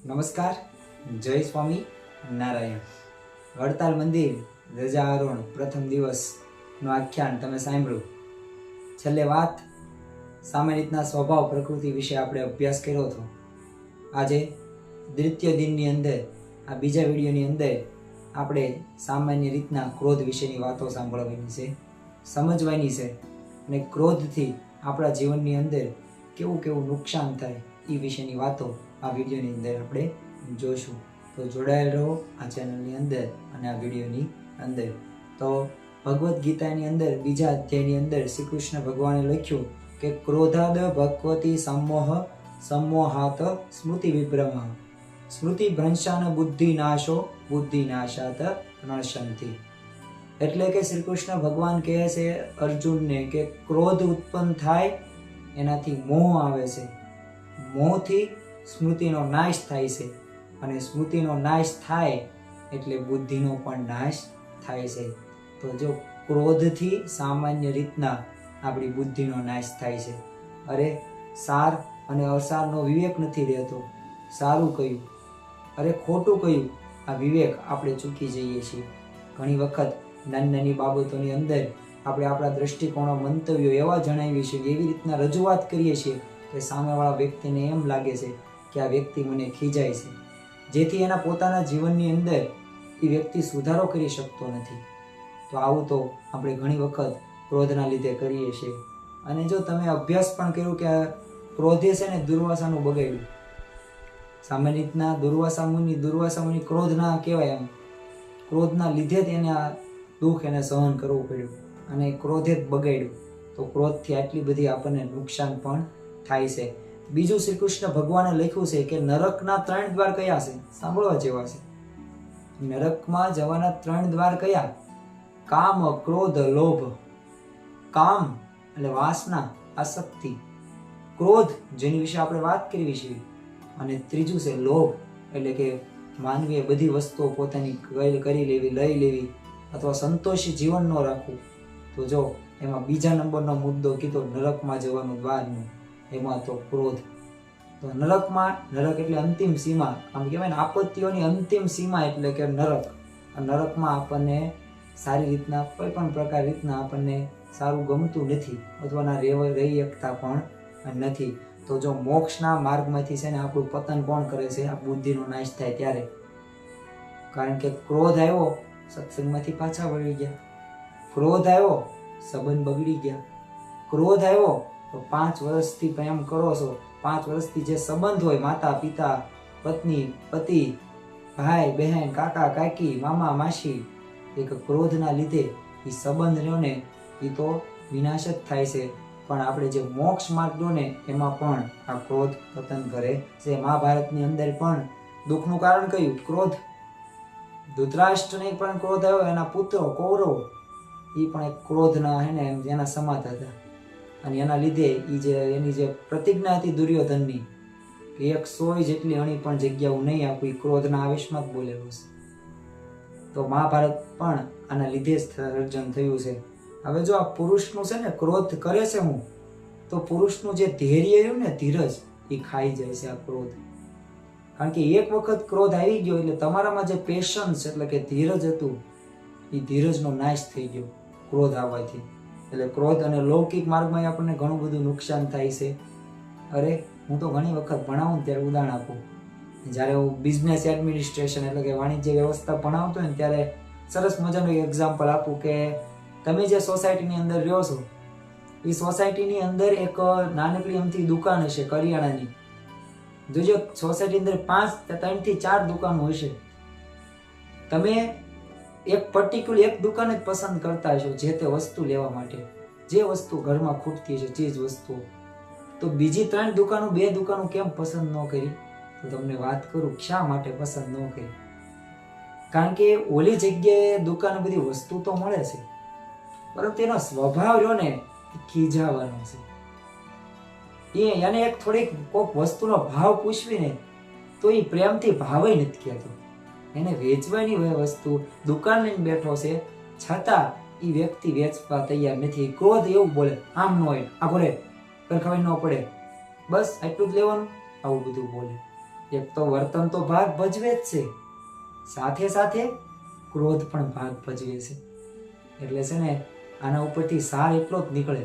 નમસ્કાર, જય સ્વામી નારાયણ. વડતાલ મંદિર ધ્વજારોહણ પ્રથમ દિવસનું આખ્યાન તમે સાંભળ્યું. છેલ્લે વાત સામાન્ય રીતના સ્વભાવ પ્રકૃતિ વિશે આપણે અભ્યાસ કર્યો હતો. આજે દ્વિતીય દિનની અંદર આ બીજા વિડીયોની અંદર આપણે સામાન્ય રીતના ક્રોધ વિશેની વાતો સાંભળવાની છે, સમજવાની છે અને ક્રોધથી આપણા જીવનની અંદર કેવું કેવું નુકસાન થાય એ વિશેની વાતો આ વિડીયોની અંદર આપણે જોઈશું. તો જોડાયેલ રહો આ ચેનલની અંદર અને આ વિડીયોની અંદર. તો ભગવદ્ ગીતાની અંદર બીજા અધ્યાયની અંદર શ્રી કૃષ્ણ ભગવાને લખ્યું કે ક્રોધાદ ભગવતી સમોહાત સ્મૃતિ વિભ્રમ સ્મૃતિ ભ્રંશાન બુદ્ધિ નાશો બુદ્ધિ નાશાત નશંતિ. એટલે કે શ્રી કૃષ્ણ ભગવાન કહે છે અર્જુનને કે ક્રોધ ઉત્પન્ન થાય એનાથી મોહ આવે છે, મોહથી સ્મૃતિનો નાશ થાય છે અને સ્મૃતિનો નાશ થાય એટલે બુદ્ધિનો પણ નાશ થાય છે. તો જો ક્રોધથી સામાન્ય રીતના આપણી બુદ્ધિનો નાશ થાય છે. અરે સાર અને અસારનો વિવેક નથી રહેતો. સારું કયું અરે ખોટું કયું આ વિવેક આપણે ચૂકી જઈએ છીએ. ઘણી વખત નાની નાની બાબતોની અંદર આપણે આપણા દ્રષ્ટિકોણો મંતવ્યો એવા જણાવીએ છીએ, એવી રીતના રજૂઆત કરીએ છીએ કે સામેવાળા વ્યક્તિને એમ લાગે છે કે આ વ્યક્તિ મને ખીજાય છે, જેથી એના પોતાના જીવનની અંદર એ વ્યક્તિ સુધારો કરી શકતો નથી. તો આવું તો આપણે ઘણી વખત ક્રોધના લીધે કરીએ છીએ. અને જો તમે અભ્યાસ પણ કર્યું કે ક્રોધે છે ને દુર્વાસાનું બગાડ્યું. સામાન્ય રીતના દુર્વાસા મુનિ ક્રોધ ના કહેવાય, એમ ક્રોધના લીધે જ એને આ દુઃખ એને સહન કરવું પડ્યું અને ક્રોધે જ બગાડ્યું. તો ક્રોધથી આટલી બધી આપણને નુકસાન પણ થાય છે. બીજું શ્રી કૃષ્ણ ભગવાને લખ્યું છે કે નરકના 3 દ્વાર કયા છે, સાંભળવા જેવા છે. નરકમાં જવાના 3 દ્વાર કયા? કામ, ક્રોધ, લોભ. કામ એટલે વાસના, આસક્તિ. ક્રોધ જેની વિશે આપણે વાત કરવી છે. અને ત્રીજું છે લોભ, એટલે કે માનવીએ બધી વસ્તુઓ પોતાની કરી લેવી, લઈ લેવી અથવા સંતોષી જીવન ન રાખવું. તો જો એમાં બીજા નંબરનો મુદ્દો કીધો નરકમાં જવાનું દ્વારનું, એમાં તો ક્રોધ. તો નરક એટલે અંતિમ સીમા, આમ કહેવાય ને આપત્તિઓની અંતિમ સીમા એટલે કે નરક. નરકમાં આપણને સારી રીતના કોઈ પણ પ્રકાર રીતના આપણને સારું ગમતું નથી અથવા ના રહી શકતા પણ નથી. તો જો મોક્ષના માર્ગમાંથી છે ને આપણું પતન કોણ કરે છે? આ બુદ્ધિનો નાશ થાય ત્યારે. કારણ કે ક્રોધ આવ્યો, સત્સંગમાંથી પાછા વળી ગયા. ક્રોધ આવ્યો, સંબંધ બગડી ગયા. ક્રોધ આવ્યો તો 5 વર્ષથી પ્રેમ કરો છો, 5 વર્ષથી જે સંબંધ હોય, માતા પિતા, પત્ની પતિ, ભાઈ બહેન, કાકા કાકી, મામા માસી, એક ક્રોધના લીધે એ સંબંધ રહ્યો ને એ તો વિનાશ જ થાય છે. પણ આપણે જે મોક્ષ માર્ગ રહ્યો ને એમાં પણ આ ક્રોધ પતન કરે છે. મહાભારતની અંદર પણ દુઃખનું કારણ કયું? ક્રોધ. ધૃતરાષ્ટ્રને પણ ક્રોધ આવ્યો, એના પુત્રો કૌરવો એ પણ એક ક્રોધના એના સમાત હતા. અને એના લીધે એની જે પ્રતિજ્ઞા હતી દુર્યોધનની કે 100 જેટલી અણી પણ જગ્યાઓ નહીં આપું, એ ક્રોધના આવેશમાં જ બોલેલો છે. તો મહાભારત પણ આના લીધે જ સર્જન થયું છે. હવે જો આ પુરુષનું છે ને ક્રોધ કરે છે હું, તો પુરુષનું જે ધૈર્ય રહ્યું ને, ધીરજ, એ ખાઈ જાય છે આ ક્રોધ. કારણ કે એક વખત ક્રોધ આવી ગયો એટલે તમારામાં જે પેશન્સ એટલે કે ધીરજ હતું એ ધીરજનો નાશ થઈ ગયો ક્રોધ આવવાથી. એટલે ક્રોધ અને લૌકિક માર્ગમાં આપણને ઘણું બધું નુકસાન થાય છે. અરે હું તો ઘણી વખત ભણાવું ત્યારે ઉદાહરણ આપું. જ્યારે હું બિઝનેસ એડમિનિસ્ટ્રેશન એટલે કે વાણિજ્ય વ્યવસ્થા ભણાવતો હોય ને ત્યારે સરસ મજાનું એક એક્ઝામ્પલ આપું કે તમે જે સોસાયટીની અંદર રહ્યો છો એ સોસાયટીની અંદર એક નાનકડી અમથી દુકાન હશે કરિયાણાની. જોજો સોસાયટી અંદર 3 થી 4 દુકાનો હશે. તમે એક પર્ટિક્યુલર એક દુકાન જ પસંદ કરતા હશો જે તે વસ્તુ લેવા માટે, જે વસ્તુ ઘરમાં ખૂટતી હશે, ચીજ વસ્તુઓ. તો બીજી 3 દુકાનો 2 દુકાનો કેમ પસંદ ન કરી? તો તમને વાત કરું શા માટે પસંદ ન કરી. કારણ કે ઓલી જગ્યાએ દુકાને બધી વસ્તુ તો મળે છે, પરંતુ એનો સ્વભાવ રહ્યો ને ખીજાવાનો છે. એને એક થોડીક કોઈક વસ્તુનો ભાવ પૂછવીને તો એ પ્રેમથી ભાવે નથી કહેતો. એને વેચવાની વસ્તુ દુકાન લઈને બેઠો છે છતાં એ વ્યક્તિ વેચવા તૈયાર નથી. ક્રોધ એવું બોલે, આમ ન હોય, આ બોલે, ખવાઈ ન પડે, બસ આટલું જ લેવાનું, આવું બધું બોલે. એક તો વર્તન તો ભાગ ભજવે જ છે, સાથે સાથે ક્રોધ પણ ભાગ ભજવે છે. એટલે છે ને આના ઉપરથી સાર એટલો જ નીકળે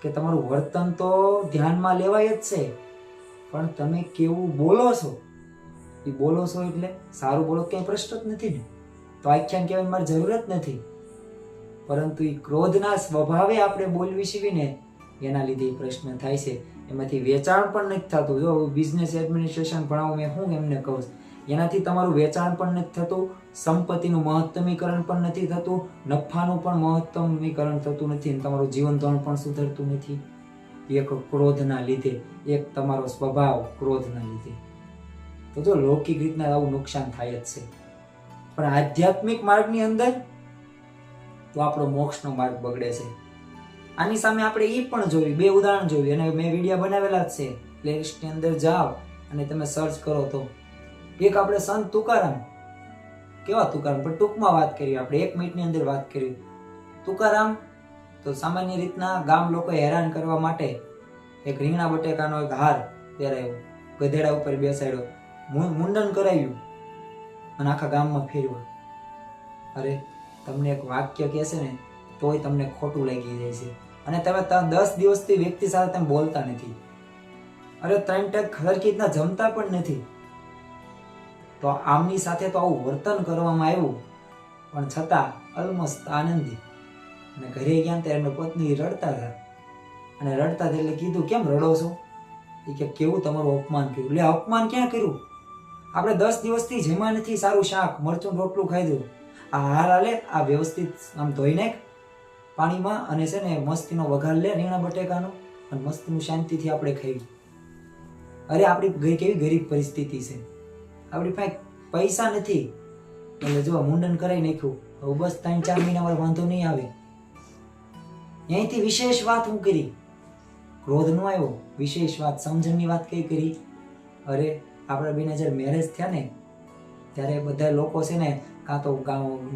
કે તમારું વર્તન તો ધ્યાનમાં લેવાય જ છે, પણ તમે કેવું બોલો છો, એ બોલો છો એટલે સારું બોલો ક્યાંય પ્રશ્ન જ નથી ને, તો આખ્યાન કહેવાની મારી જરૂર જ નથી. પરંતુ એ ક્રોધના સ્વભાવે આપણે બોલવી છીએ ને એના લીધે પ્રશ્ન થાય છે. એમાંથી વેચાણ પણ નથી થતું. જો બિઝનેસ એડમિનિસ્ટ્રેશન ભણાવું મેં હું એમને કહું, એનાથી તમારું વેચાણ પણ નથી થતું, સંપત્તિનું મહત્તમીકરણ પણ નથી થતું, નફાનું પણ મહત્તમીકરણ થતું નથી, અને તમારું જીવન ધોરણ પણ સુધરતું નથી. એક ક્રોધના લીધે, એક તમારો સ્વભાવ ક્રોધના લીધે. તો જો લૌકિક રીતના આવું નુકસાન થાય જ છે, પણ આધ્યાત્મિક માર્ગની અંદર તો આપણો મોક્ષનો માર્ગ બગડે છે. આની સામે આપણે એ પણ જોયું, 2 ઉદાહરણ જોયું, અને મેં વિડીયો બનાવેલા જ છે. પ્લેલિસ્ટની અંદર જાઓ અને તમે સર્ચ કરો તો એક આપણે સંત તુકારામ, કેવા તુકારામ, પણ ટૂંકમાં વાત કરી, આપણે 1 મિનિટની અંદર વાત કરી. તુકારામ તો સામાન્ય રીતના ગામ લોકો હેરાન કરવા માટે એક રીંગણા બટેકાનો એક હાર પહેરાયો, ગધેડા ઉપર બેસાડ્યો, મુંડન કરાવ્યું અને આખા ગામમાં ફેરવ્યો. અરે તમને એક વાક્ય કહેશે ને તોય તમને ખોટું લાગી જાય છે, અને તમે 10 દિવસથી વ્યક્તિ સાથે તમે બોલતા નથી. અરે 3 ટાઈમ ખરખી રીતના જમતા પણ નથી. તો આમની સાથે તો આવું વર્તન કરવામાં આવ્યું, પણ છતાં અલમસ્ત આનંદી. અને ઘરે ગયા ત્યારે એમની પત્ની રડતા હતા, અને રડતા હતા એટલે કીધું કેમ રડો છો? એ કે કેવું તમારું અપમાન કર્યું. એટલે અપમાન ક્યાં કર્યું? આપણે 10 દિવસથી જમ્યા નથી, સારું શાક મરચું રોટલું ખાઈ દઉં, આ હાર હાલે, આ વ્યવસ્થિત આમ ધોઈ નાખ પાણીમાં, અને છે ને મસ્તીનો વઘાર લે રીંગણા બટેકાનો, અને મસ્તીનું શાંતિથી આપણે ખાઈ. અરે આપણી કેવી ગરીબ પરિસ્થિતિ છે, આપણી પાસે પૈસા નથી, એટલે જો મુંડન કરાવી નાખ્યું, હવે બસ 3-4 મહિના વાંધો નહીં આવે. અહીંથી વિશેષ વાત હું કરી, ક્રોધ નો આવ્યો, વિશેષ વાત સમજણની વાત કઈ કરી. અરે આપણા બેને જ્યારે મેરેજ થયા ને ત્યારે બધા લોકો છે ને કાં તો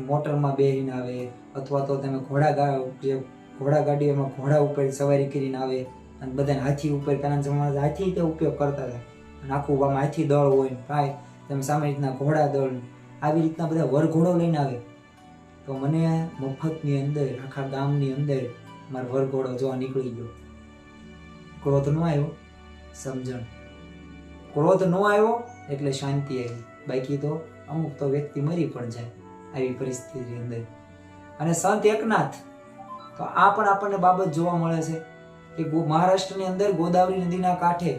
મોટરમાં બેસીને આવે, અથવા તો તમે ઘોડા ગાડી એમાં ઘોડા ઉપર સવારી કરીને આવે, અને બધાને હાથી ઉપર, પહેલાના જમાનામાં હાથી તે ઉપયોગ કરતા હતા, અને આખું આમ હાથી દળ હોય ને કાંઈ તમે સામે રીતના ઘોડા દળ, આવી રીતના બધા વરઘોડો લઈને આવે. તો મને મફતની અંદર આખા ગામની અંદર મારો વરઘોડો જોવા નીકળી ગયો. ક્રોધ નો આવ્યો, સમજણ. ક્રોધ નો આવ્યો એટલે શાંતિ આવી, બાકી તો અમુક તો વ્યક્તિ મરી પણ જાય આવી પરિસ્થિતિની અંદર. અને સંત એકનાથ, તો આ પણ આપણને બાબત જોવા મળે છે કે મહારાષ્ટ્રની અંદર ગોદાવરી નદીના કાંઠે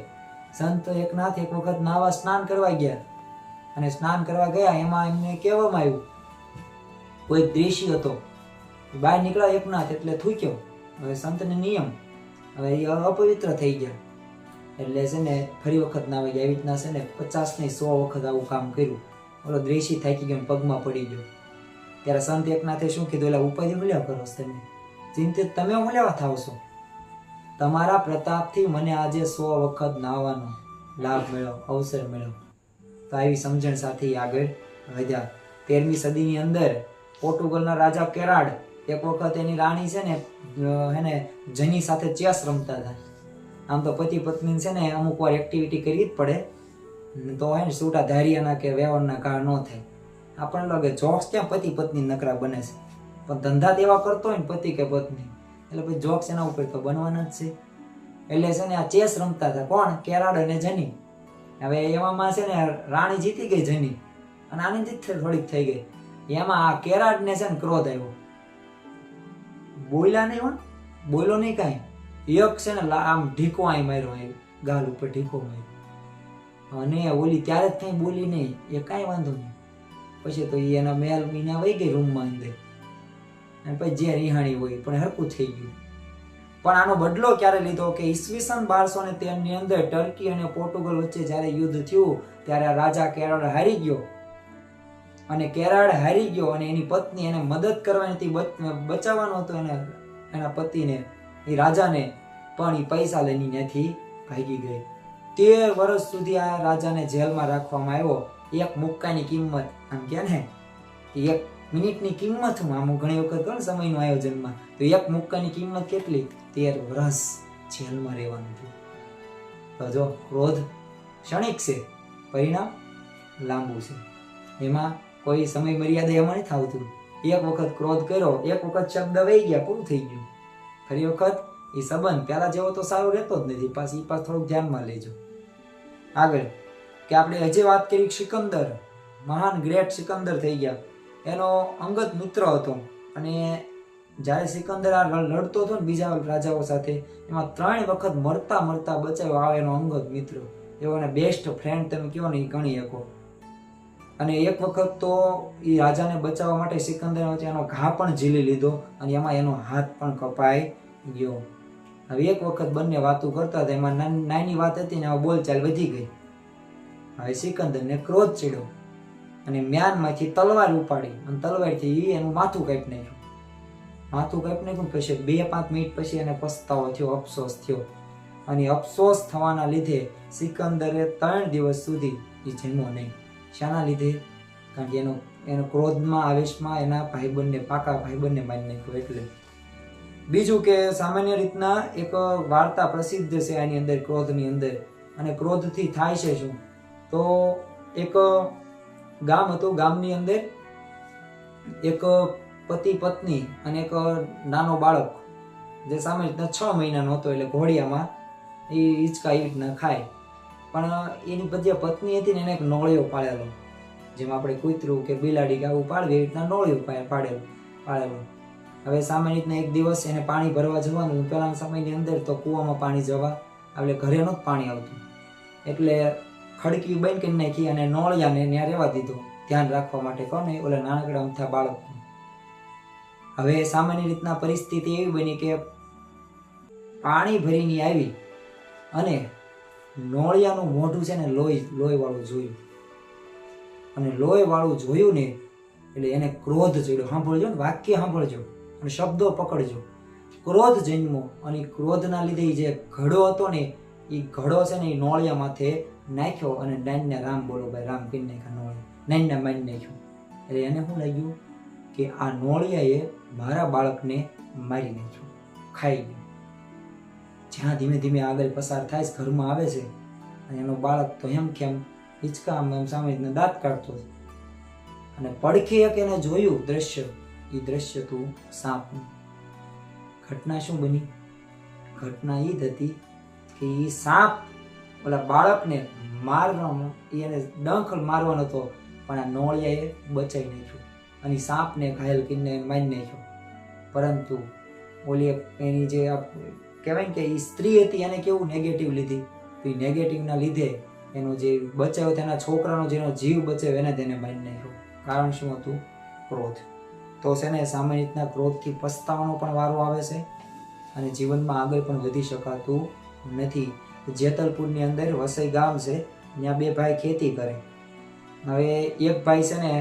સંત એકનાથ એક વખત નાવા સ્નાન કરવા ગયા, અને સ્નાન કરવા ગયા એમાં એમને કહેવામાં આવ્યું, કોઈ દ્વેષી હતો, બહાર નીકળ્યા એકનાથ એટલે થૂક્યો. હવે સંતને નિયમ, હવે એ અપવિત્ર થઈ ગયા, એટલે છે ને ફરી વખત નાવા ગયા. એવી રીતના છે ને 50 નહીં 100 વખત આવું કામ કર્યું. ઓલો દ્વેષી થાકી ગયો, પગમાં પડી ગયો. ત્યારે સંત એકનાથે શું કીધું, એટલે ઉપાધિ મળ્યા કરો તમે, ચિંતિત તમે મળ્યા થાવ છો, તમારા પ્રતાપથી મને આજે 100 વખત નાવાનો લાભ મળ્યો, અવસર મળ્યો. તો આવી સમજણ સાથે આગળ વધ્યા. 13મી સદીની અંદર પોર્ટુગલના રાજા કેરાડ એક વખત એની રાણી છે ને જની સાથે ચેસ રમતા હતા. આમ તો પતિ પત્ની છે ને અમુક વાર એક્ટિવિટી કરવી જ પડે, તો હે ને છૂટા ધારિયાના કે વ્યવહારના કાર ન થાય. આપણને લાગે જોક્સ ક્યાં પતિ પત્ની નકરા બને છે, પણ ધંધા દેવા કરતો હોય ને પતિ કે પત્ની, એટલે પછી જોક્સ એના ઉપર તો બનવાના જ છે. એટલે છે ને આ ચેસ રમતા હતા, કોણ? કેરાડ અને જની. હવે એવામાં છે ને રાણી જીતી ગઈ જની, અને આનંદિત થોડીક થઈ ગઈ. એમાં આ કેરાડ ને છે ને ક્રોધ આવ્યો, બોલ્યા નહીં, બોલો નહીં કાંઈ, એક છે ને આમ ઢીકો આઈ માર્યો, ગાલ ઉપર ઢીકો માર્યો, અને ઓલી ત્યારે જ કઈ બોલી નહીં, એ કાંઈ વાંધો નહીં. પછી તો એના મેલ મહિના વહી ગઈ રૂમમાં અંદર, અને પછી જે રિહાણી હોય પણ હરકું થઈ ગયું. પણ આનો બદલો ક્યારે લીધો કે ઈસવીસન 1213 ની અંદર ટર્કી અને પોર્ટુગલ વચ્ચે જ્યારે યુદ્ધ થયું ત્યારે આ રાજા કેરાડ હારી ગયો, અને કેરાડ હારી ગયો, અને એની પત્ની એને મદદ કરવાની બચાવવાનો હતો એને, એના પતિને, એ રાજાને, પણ એ પૈસા લઈને ત્યાંથી ભાગી ગઈ. 13 વર્ષ સુધી આ રાજાને જેલમાં રાખવામાં આવ્યો. એક મુક્કાની કિંમત, આમ કે ને 1 મિનિટની કિંમત, આમ ઘણી વખત કહું સમયનું આયોજનમાં, તો 1 મુક્કાની કિંમત કેટલી? 13 વર્ષ જેલમાં રહેવાનું હતું. તો જો ક્રોધ ક્ષણિક છે, પરિણામ લાંબુ છે. એમાં કોઈ સમય મર્યાદા એમાં નથી આવતું. એક વખત ક્રોધ કર્યો, એક વખત શબ્દ વહી ગયા, પૂરું થઈ ગયું. ફરી વખત એ સંબંધ પહેલા જેવો તો સારો રહેતો જ નથી. પાછું થોડુંક ધ્યાનમાં લેજો. આગળ કે આપણે હજી વાત કરી સિકંદર, મહાન ગ્રેટ સિકંદર થઈ ગયા. એનો અંગત મિત્ર હતો અને જ્યારે સિકંદર આ લડતો હતો ને બીજા રાજાઓ સાથે, એમાં 3 વખત મરતા મરતા બચાવ્યો આ એનો અંગત મિત્ર. એવો એને બેસ્ટ ફ્રેન્ડ તમે કહો ને એ ગણી શકો. અને એક વખત તો એ રાજાને બચાવવા માટે સિકંદરે એનો ઘા પણ ઝીલી લીધો અને એમાં એનો હાથ પણ કપાઈ ગયો. હવે એક વખત બંને વાતો કરતા હતા, એમાં નાની વાત હતી ને બોલચાલ વધી ગઈ. હવે સિકંદરને ક્રોધ ચડ્યો અને મ્યાનમાંથી તલવાર ઉપાડી અને તલવારથી એનું માથું કાપી નાખ્યું. માથું કાપી નાખ્યું પછી 2-5 મિનિટ પછી એને પસ્તાવો થયો, અફસોસ થયો. અને અફસોસ થવાના લીધે સિકંદરે 3 દિવસ સુધી એ જમ્યો નહીં. શાના લીધે? કારણ કે એનો ક્રોધમાં આવેશમાં એના ભાઈબંધને, પાકા ભાઈબંધને મારી નાખ્યો. એટલે બીજું કે સામાન્ય રીતના એક વાર્તા પ્રસિદ્ધ છે આની અંદર, ક્રોધની અંદર. અને ક્રોધથી થાય છે શું? તો એક ગામ હતું, ગામની અંદર એક પતિ પત્ની અને એક નાનો બાળક જે સામાન્ય રીતના 6 મહિનાનો હતો. એટલે ઘોડિયામાં એ હિંચકા એ રીતના ખાય. પણ એની જે પત્ની હતી ને એને એક નોળિયો પાડેલો, જેમ આપણે કૂતરું કે બિલાડી કે આવું પાડવી, એ રીતના નોળિયો પાડેલો. હવે સામાન્ય રીતના એક દિવસ એને પાણી ભરવા જવાનું. પહેલાના સમયની અંદર તો કૂવામાં પાણી જવા, એટલે ઘરે નહોતું પાણી આવતું. એટલે ખડકી બંધ કરી નાખી અને નોળિયાને ત્યાં રહેવા દીધો, ધ્યાન રાખવા માટે. કોને? ઓલા નાનકડા અમથા બાળક. હવે સામાન્ય રીતના પરિસ્થિતિ એવી બની કે પાણી ભરીને આવી અને નોળિયાનું મોઢું છે ને લોહી વાળું જોયું. અને લોહી વાળું જોયું ને એટલે એને ક્રોધ ચડ્યો. સાંભળજો ને, વાક્ય સાંભળજો અને શબ્દો પકડજો. ક્રોધ જન્મો અને ક્રોધના લીધે જે ઘડો હતો ને એ ઘડો છે ને એ નોળિયા માથે નાખ્યો અને નાનને રામ બોલો ભાઈ, રામ કરી નાખ્યા નોળિયા, નાનને મારી નાખ્યો. એટલે એને શું લાગ્યું કે આ નોળિયાએ મારા બાળકને મારી નાખ્યું, ખાઈ ગયું. જ્યાં ધીમે ધીમે આગળ પસાર થાય, ઘરમાં આવે છે અને એનો બાળક તો એમ કેમ હિંચકા આમ સામે દાંત કાઢતો હતો. અને પડખે એક એને જોયું દ્રશ્ય, એ દ્રશ્ય હતું સાપનું. ઘટના શું બની? ઘટના એ જ હતી કે એ સાપ ઓલા બાળકને મારવાનો, એને ડંખ મારવાનો હતો, પણ આ નોળિયાએ બચાવી નાખ્યો અને સાપને ઘાયલ કરીને મારી નાખ્યો. પરંતુ ઓલી એની જે કહેવાય કે એ સ્ત્રી હતી એને કેવું નેગેટિવ લીધી. તો એ નેગેટિવના લીધે એનો જે બચાવ્યો, તેના છોકરાનો જેનો જીવ બચાવ્યો એને તેને મારી નાખ્યો. કારણ શું હતું? ક્રોધ. તો છે ને સામાન્ય રીતના ક્રોધથી પસ્તાવાનો પણ વારો આવે છે અને જીવનમાં આગળ પણ વધી શકાતું નથી. જેતલપુરની અંદર વસઈ ગામ છે, ત્યાં 2 ભાઈ ખેતી કરે. હવે એક ભાઈ છે ને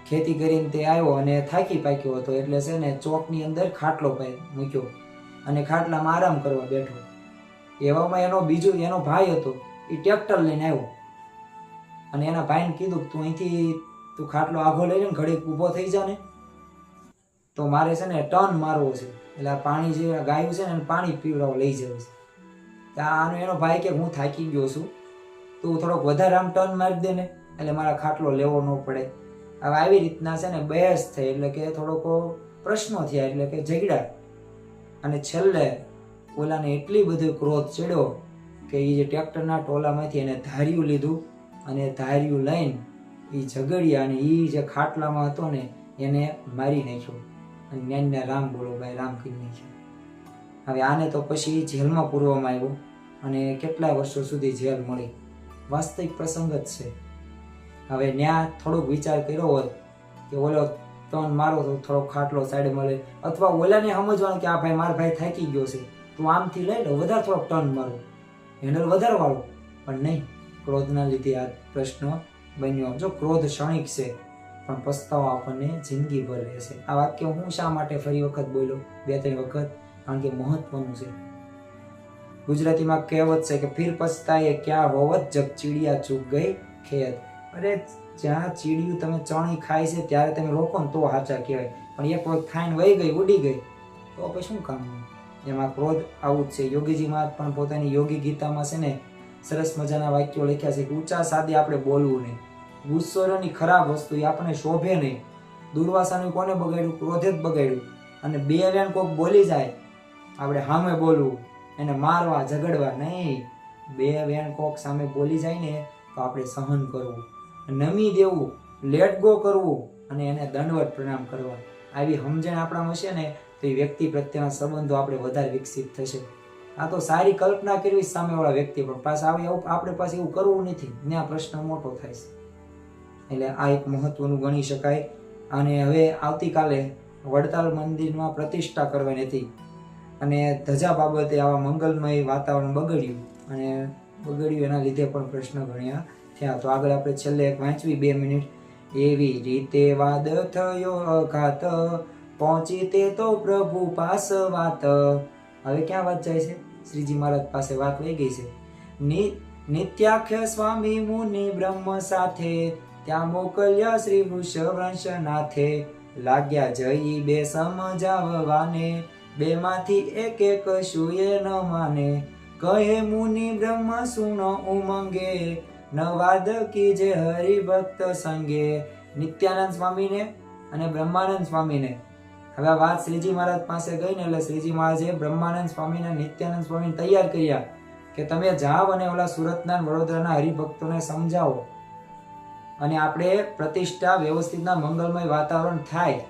ખેતી કરીને તે આવ્યો અને થાકી પાક્યો હતો. એટલે છે ને ચોકની અંદર ખાટલો મૂક્યો અને ખાટલામાં આરામ કરવા બેઠો. એવામાં એનો ભાઈ હતો, એ ટ્રેક્ટર લઈને આવ્યો અને એના ભાઈને કીધું તું અહીંથી ખાટલો આઘો લઈ લે ને, ઘડીક ઊભો થઈ જા ને, તો મારે છે ને ટર્ન મારવો છે. એટલે આ પાણી જે ગાયું છે ને એને પાણી પીવડાવવા લઈ જવું છે. આનો એનો ભાઈ કે હું થાકી ગયો છું, તું થોડોક વધારે આમ ટર્ન મારી દે ને, એટલે મારા ખાટલો લેવો ન પડે. હવે આવી રીતના છે ને બહેસ થઈ, એટલે કે થોડોક પ્રશ્નો થયા, એટલે કે ઝઘડા. અને છેલ્લે ઓલાને એટલી બધી ક્રોધ ચડ્યો કે એ જે ટ્રેક્ટરના ટોલામાંથી એને ધાર્યું લીધું અને ધાર્યું લઈને એ ઝઘડ્યા અને એ જે ખાટલામાં હતો ને એને મારી નાખ્યો અને જ્ઞાનને રામ બોલો ભાઈ, રામ કરી નાખ્યો. હવે આને તો પછી જેલમાં પૂરવામાં આવ્યો અને કેટલાય વર્ષો સુધી જેલ મળી. વાસ્તવિક પ્રસંગ જ છે. હવે ત્યાં થોડોક વિચાર કર્યો હોત કે ઓલો ટર્ન મારો તો થોડોક ખાટલો સાઈડ મળે, અથવા ઓલાને સમજવાનું કે આ ભાઈ મારો ભાઈ થાકી ગયો છે, તું આમથી લઈ લો, વધારે થોડોક ટર્ન મારો, હેન્ડલ વધારે વાળો. પણ નહીં, ક્રોધના લીધે આ પ્રશ્ન બન્યો. જો ક્રોધ ક્ષણિક છે પણ પસ્તાવો આપણને જિંદગીભર રહેશે. આ વાક્ય હું શા માટે ફરી વખત બોલ્યો, 2-3 વખત? કારણ કે મહત્વનું છે. ગુજરાતીમાં કહેવત છે કે ફિર પછતાએ ક્યાં હોવત જબ ચીડિયા ચૂક ગઈ ખેત. અરે જ્યાં ચીડિયું તમે ચણી ખાય છે ત્યારે તમે રોકો ને તો સાચા કહેવાય, પણ એક વખત ખાઈને વહી ગઈ, ઉડી ગઈ, તો પછી શું કામનું? એમાં ક્રોધ આવું જ છે. યોગીજીમાં પણ પોતાની યોગી ગીતામાં છે ને સરસ મજાના વાક્યો લખ્યા છે કે ઊંચા સાદે આપણે બોલવું નહીં, ગુસ્સોની ખરાબ વસ્તુ એ આપણને શોભે નહીં, દુર્વાસાનું કોને બગાડ્યું? ક્રોધે જ બગાડ્યું. અને બે વેણ કોક બોલી જાય આપણે સામે બોલવું, એને મારવા ઝઘડવા નહીં. બે વેણ કોક સામે બોલી જાય ને તો આપણે સહન કરવું, નમી દેવું, લેટ ગો કરવું અને એને દંડવત પ્રણામ કરવા. આવી સમજણ આપણામાં હશે ને તો એ વ્યક્તિ પ્રત્યેના સંબંધો આપણે વધારે વિકસિત થશે. આ તો સારી કલ્પના કરવી સામેવાળા વ્યક્તિ પણ પાછા આપણે પાસે એવું કરવું નથી, ને આ પ્રશ્ન મોટો થાય છે. એટલે આ એક મહત્વનું ગણી શકાય. અને હવે આવતીકાલે વડતાલ મંદિરમાં પ્રતિષ્ઠા કરવાની હતી અને ધજા બાબતે આવા મંગલમય વાતાવરણ બગડ્યું એના લીધે પણ પ્રશ્ન ગણ્યા થયા. તો આગળ આપણે છેલ્લે એક વાંચવી 2 મિનિટ. એવી રીતે વાદ થયો અઘાત, પહોંચી તે તો પ્રભુ પાસ વાત. હવે ક્યાં વાત જાય છે? શ્રીજી મહારાજ પાસે વાત લઈ ગઈ છે. નિત્યાખ્ય સ્વામી મુનિ બ્રહ્મ સાથે, ત્યાં મોકલ્યા શ્રી વૃષભંશનાથે. લાગ્યા જઈ બે સમજાવવાને, બે માંથી એક શુએ ન માને. કહે મુનિ બ્રહ્મ સુનો ઉમંગે, ન વાદ કીજે હરિભક્ત સંગે. નિત્યાનંદ સ્વામીને અને બ્રહ્માનંદ સ્વામીને હવે આ વાત શ્રીજી મહારાજ પાસે ગઈ ને એટલે શ્રીજી મહારાજે બ્રહ્માનંદ સ્વામીને નિત્યાનંદ સ્વામીને તૈયાર કર્યા કે તમે જાઓ અને ઓલા સુરતના વડોદરાના હરિભક્તોને સમજાવો અને આપણે પ્રતિષ્ઠા વ્યવસ્થિતના મંગલમય વાતાવરણ થાય.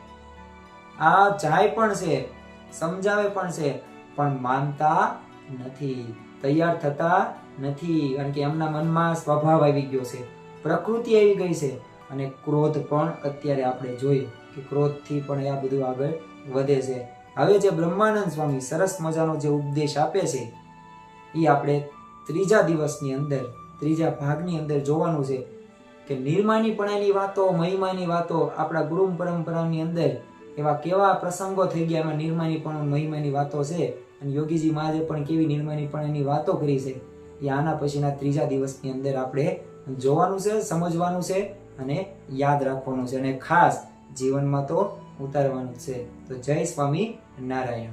આ જાય પણ છે, સમજાવે પણ છે, પણ માનતા નથી, તૈયાર થતા નથી. કારણ કે એમના મનમાં સ્વભાવ આવી ગયો છે, પ્રકૃતિ આવી ગઈ છે અને ક્રોધ પણ અત્યારે આપણે જોઈએ કે ક્રોધથી પણ આ બધું આગળ વધે છે. હવે જે બ્રહ્માનંદ સ્વામી સરસ મજાનો જે ઉપદેશ આપે છે એ આપણે ત્રીજા દિવસની અંદર, ત્રીજા ભાગની અંદર જોવાનું છે કે નિર્માનીપણાની વાતો, મહિમાની વાતો આપણા ગુરુ પરંપરાની અંદર એવા કેવા પ્રસંગો થઈ ગયા, એમાં નિર્માનીપણ, મહિમાની વાતો છે. અને યોગીજી મહારાજે પણ કેવી નિર્માનીપણાની વાતો કરી છે એ આના પછીના ત્રીજા દિવસની અંદર આપણે જોવાનું છે, સમજવાનું છે અને યાદ રાખવાનું છે અને ખાસ જીવનમાં તો ઉતારવાનું છે. તો જય સ્વામી નારાયણ.